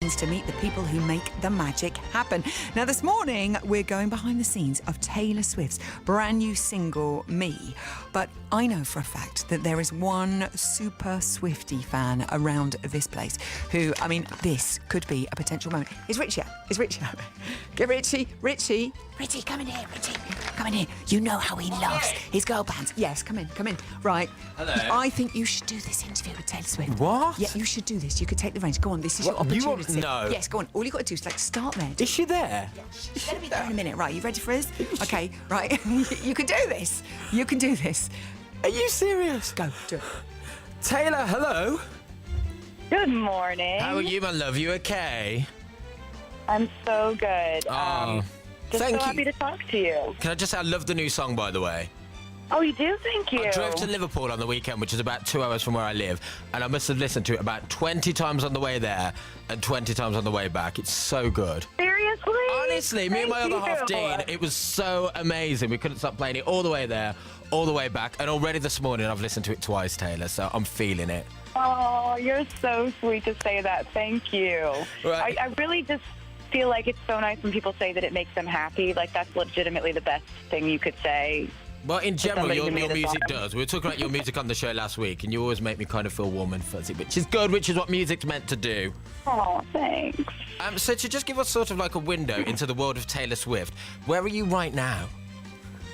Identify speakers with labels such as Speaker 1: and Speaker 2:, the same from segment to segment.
Speaker 1: to meet the people who make the magic happen. Now, this morning, we're going behind the scenes of Taylor Swift's brand new single, Me. But I know for a fact that there is one super Swiftie fan around this place who, I mean, this could be a potential moment. Is Richie out? Is Richie out? Get Richie. Richie, come in here, Richie. Come in here. You know how he loves his girl bands. Yes, come in. Right.
Speaker 2: Hello.
Speaker 1: I think you should do this interview with Taylor Swift.
Speaker 2: What?
Speaker 1: Yeah, you should do this. You could take the reins. Go on, this is your opportunity.
Speaker 2: No.
Speaker 1: Yes, go on. All you got to do is start there.
Speaker 2: Is she there?
Speaker 1: Yeah, she's going to be there in a minute. Right, you ready for this? Okay, right. You can do this. You can do this.
Speaker 2: Are you serious?
Speaker 1: Go, do it.
Speaker 2: Taylor, hello.
Speaker 3: Good morning.
Speaker 2: How are you, my love? You okay?
Speaker 3: I'm so good.
Speaker 2: Oh,
Speaker 3: just
Speaker 2: thank
Speaker 3: so
Speaker 2: you.
Speaker 3: happy to talk to you.
Speaker 2: Can I just say I love the new song, by the way?
Speaker 3: Oh, you do? Thank you.
Speaker 2: I drove to Liverpool on the weekend, which is about 2 hours from where I live, and I must have listened to it about 20 times on the way there and 20 times on the way back. It's so good.
Speaker 3: Seriously?
Speaker 2: Honestly, me and my
Speaker 3: Thank
Speaker 2: other half,
Speaker 3: you.
Speaker 2: Dean, it was so amazing. We couldn't stop playing it all the way there, all the way back, and already this morning I've listened to it twice, Taylor, so I'm feeling it.
Speaker 3: Oh, you're so sweet to say that. Thank you.
Speaker 2: Right.
Speaker 3: I really just feel like it's so nice when people say that it makes them happy. Like, that's legitimately the best thing you could say.
Speaker 2: Well, in general,
Speaker 3: somebody
Speaker 2: your
Speaker 3: who made a
Speaker 2: music
Speaker 3: song.
Speaker 2: does. We were talking about your music on the show last week, and you always make me kind of feel warm and fuzzy, which is good, which is what music's meant to do.
Speaker 3: Oh, thanks.
Speaker 2: So to just give us sort of like a window into the world of Taylor Swift, where are you right now?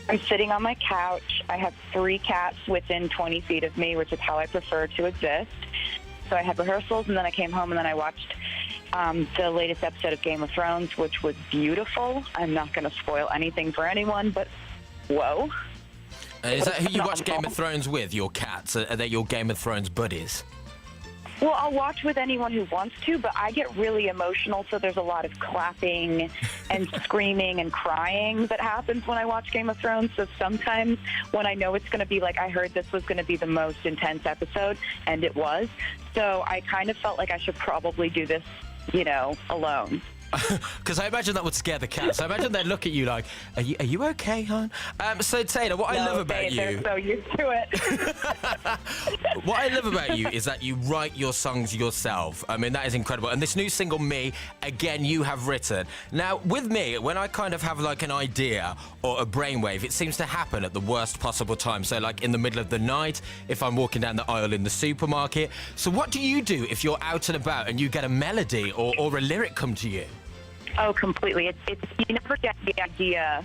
Speaker 3: I'm sitting on my couch. I have 3 cats within 20 feet of me, which is how I prefer to exist. So I had rehearsals, and then I came home, and then I watched the latest episode of Game of Thrones, which was beautiful. I'm not going to spoil anything for anyone, but whoa.
Speaker 2: Is that who you watch Game of Thrones with, your cats? Are they your Game of Thrones buddies?
Speaker 3: Well, I'll watch with anyone who wants to, but I get really emotional, so there's a lot of clapping and screaming and crying that happens when I watch Game of Thrones. So sometimes when I know it's going to be like, I heard this was going to be the most intense episode, and it was. So I kind of felt like I should probably do this, alone.
Speaker 2: Because I imagine that would scare the cats. I imagine they'd look at you like, are you okay, hon? So, Taylor, what I love about
Speaker 3: They're so used to it.
Speaker 2: What I love about you is that you write your songs yourself. I mean, that is incredible. And this new single, Me, again, you have written. Now, with me, when I kind of have like an idea or a brainwave, it seems to happen at the worst possible time. So like in the middle of the night, if I'm walking down the aisle in the supermarket. So what do you do if you're out and about and you get a melody or a lyric come to you?
Speaker 3: Oh, completely. It's you never get the idea,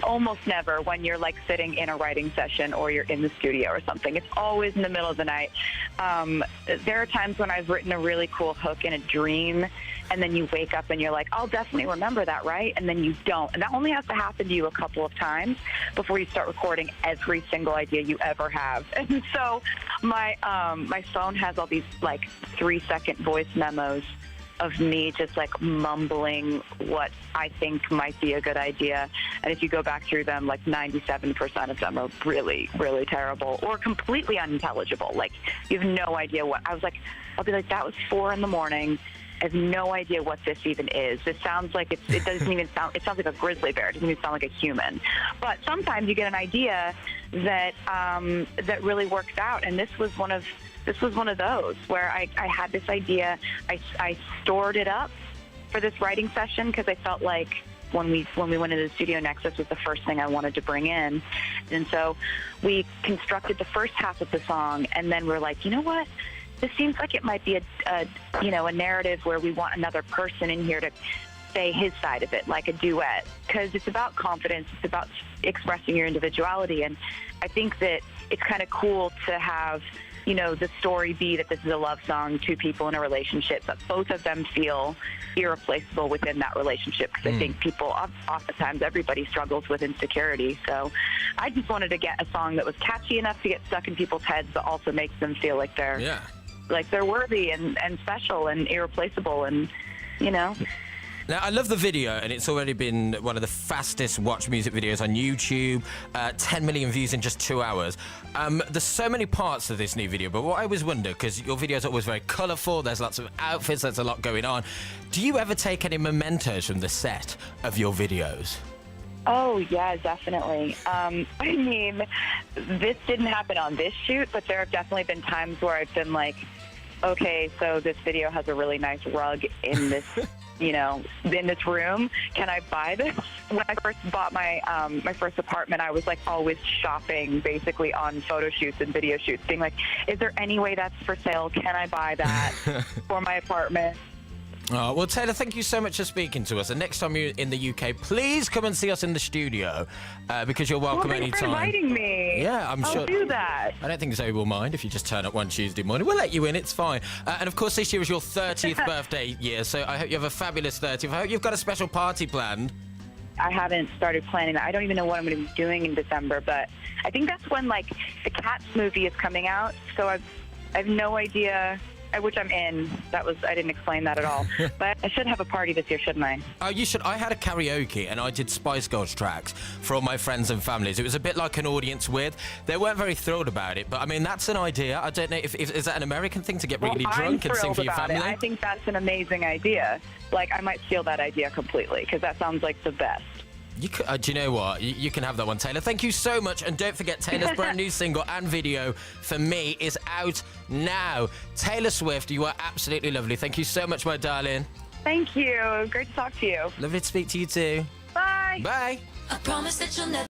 Speaker 3: almost never, when you're like sitting in a writing session or you're in the studio or something. It's always in the middle of the night. There are times when I've written a really cool hook in a dream, and then you wake up and you're like, I'll definitely remember that, right? And then you don't. And that only has to happen to you a couple of times before you start recording every single idea you ever have. And so my phone has all these like 3-second voice memos of me just like mumbling what I think might be a good idea. And if you go back through them, like 97% of them are really, really terrible or completely unintelligible. Like you have no idea what, I'll be like, that was 4 a.m. I have no idea what this even is. This sounds like it doesn't even sound, it sounds like a grizzly bear. It doesn't even sound like a human. But sometimes you get an idea that, that really works out. And this was one of those where I had this idea. I stored it up for this writing session because I felt like when we went into the studio next, this was the first thing I wanted to bring in. And so we constructed the first half of the song, and then we're like, you know what? This seems like it might be a narrative where we want another person in here to say his side of it, like a duet, because it's about confidence. It's about expressing your individuality. And I think that it's kind of cool to have the story be that this is a love song, 2 people in a relationship, but both of them feel irreplaceable within that relationship. Because I think people, oftentimes, everybody struggles with insecurity. So I just wanted to get a song that was catchy enough to get stuck in people's heads, but also makes them feel like they're worthy and special and irreplaceable and,
Speaker 2: Now, I love the video, and it's already been one of the fastest watched music videos on YouTube, 10 million views in just 2 hours. There's so many parts to this new video, but what I always wonder, because your videos are always very colourful, there's lots of outfits, there's a lot going on. Do you ever take any mementos from the set of your videos?
Speaker 3: Oh, yeah, definitely. I mean, this didn't happen on this shoot, but there have definitely been times where I've been like, okay, so this video has a really nice rug in this, in this room. Can I buy this? When I first bought my my first apartment, I was like always shopping basically on photo shoots and video shoots, being like, is there any way that's for sale? Can I buy that for my apartment?
Speaker 2: Oh, well, Taylor, thank you so much for speaking to us. And next time you're in the UK, please come and see us in the studio because you're welcome
Speaker 3: thanks for
Speaker 2: anytime.
Speaker 3: inviting me.
Speaker 2: Yeah, I'm sure.
Speaker 3: I'll do that.
Speaker 2: I don't think Zoe will mind if you just turn up one Tuesday morning. We'll let you in, it's fine. And of course, this year is your 30th birthday year, so I hope you have a fabulous 30th. I hope you've got a special party planned.
Speaker 3: I haven't started planning that. I don't even know what I'm going to be doing in December, but I think that's when, like, the Cats movie is coming out, so I have no idea which I'm in. I didn't explain that at all. But I should have a party this year, shouldn't I?
Speaker 2: Oh, you should. I had a karaoke and I did Spice Girls tracks for all my friends and families. It was a bit like an audience with. They weren't very thrilled about it, but I mean, that's an idea. I don't know if is that an American thing to get really drunk and sing for your family?
Speaker 3: I think that's an amazing idea. Like, I might steal that idea completely because that sounds like the best.
Speaker 2: You could, do you know what? You can have that one, Taylor. Thank you so much. And don't forget, Taylor's brand new single and video, For Me, is out now. Taylor Swift, you are absolutely lovely. Thank you so much, my darling.
Speaker 3: Thank you. Great to talk to you.
Speaker 2: Lovely to speak to you too.
Speaker 3: Bye.
Speaker 2: Bye.
Speaker 4: I promise that you'll never